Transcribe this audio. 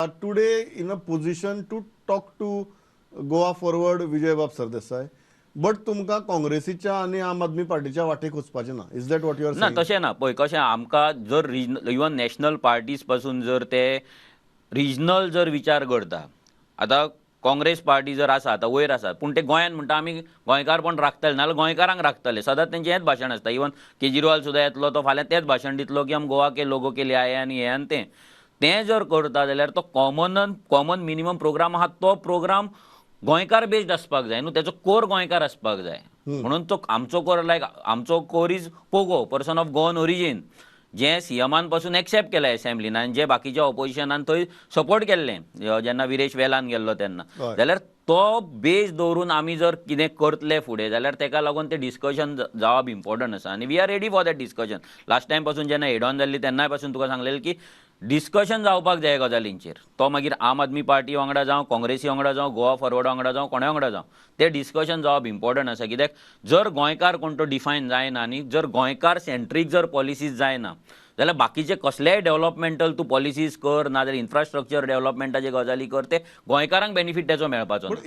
are today in a position to talk to Goa Forward Vijayabab Sardesai, but तुमका काँग्रेसीच्या आणि आम आदमी पार्टीच्या वाटेक वचपाचें ना. Is that what you are ना सेइंग? तशें ना पळय कशें आमकां जर रिजनल इवन नॅशनल पार्टीज पासून जर ते रिजनल जर विचार करता, आतां काँग्रेस पार्टी जर आसा आतां वयर आसा पूण ते गोंयान म्हणटा आमी गोंयकार पण राखतले नाजाल्यार गोंयकारांक राखतले. सदांच तेंचें हेंच भाशण आसता. इवन केजरीवाल सुद्दां येतलो तो फाल्यां तेंच भाशण दितलो की आमी गोवा के लोगो के लिए आये आनी हें आनी तें जर करता जाल्यार तो कॉमन मिनिमम प्रोग्राम आहा तो प्रोग्राम गोंयकार बेस्ड आसपाक जाय न्हू, तेचो कोर गोंयकार आसपाक जाय. म्हणून तो आमचो कोर आमचो core is Pogo, person of Goan origin, जे सीएमान पासून एक्सेप्ट केलें असेंब्लीन आनी जे बाकीच्या ऑपोजिशनान थंय सपोर्ट केल्लें जेन्ना विरेश वेलान गेल्लो तेन्ना. जाल्यार तो बेस दवरून आमी जर कितें करतले फुडें जाल्यार तेका लागून तें डिस्कशन जावप इम्पॉर्टंट आसा आनी we are ready for that discussion. Last time पासून जेन्ना हेड ऑन जाल्ली तेन्नाय पासून तुका सांगलेलें की डिस्कशन जावपाक जाय गजालींचेर. तो मागीर आम आदमी पार्टी वांगडा जावं, काँग्रेसी वांगडा जावं, गोवा फॉरवर्ड वांगडा जावं, कोणा वांगडा जावं, तें डिस्कशन जावप इम्पॉर्टंट आसा. कित्याक जर गोंयकार कोण तो डिफायन जायना आनी जर गोंयकार सेंट्रीक जर पॉलिसीज जायना जाल्यार बाकीचे कसलेय डेव्हलपमेंटल तूं पॉलिसीज कर नाजाल्यार इन्फ्रास्ट्रक्चर डेव्हलपमेंटाचे गजाली कर, ते गोंयकारांक बेनिफीट तेचो मेळपाचो ना.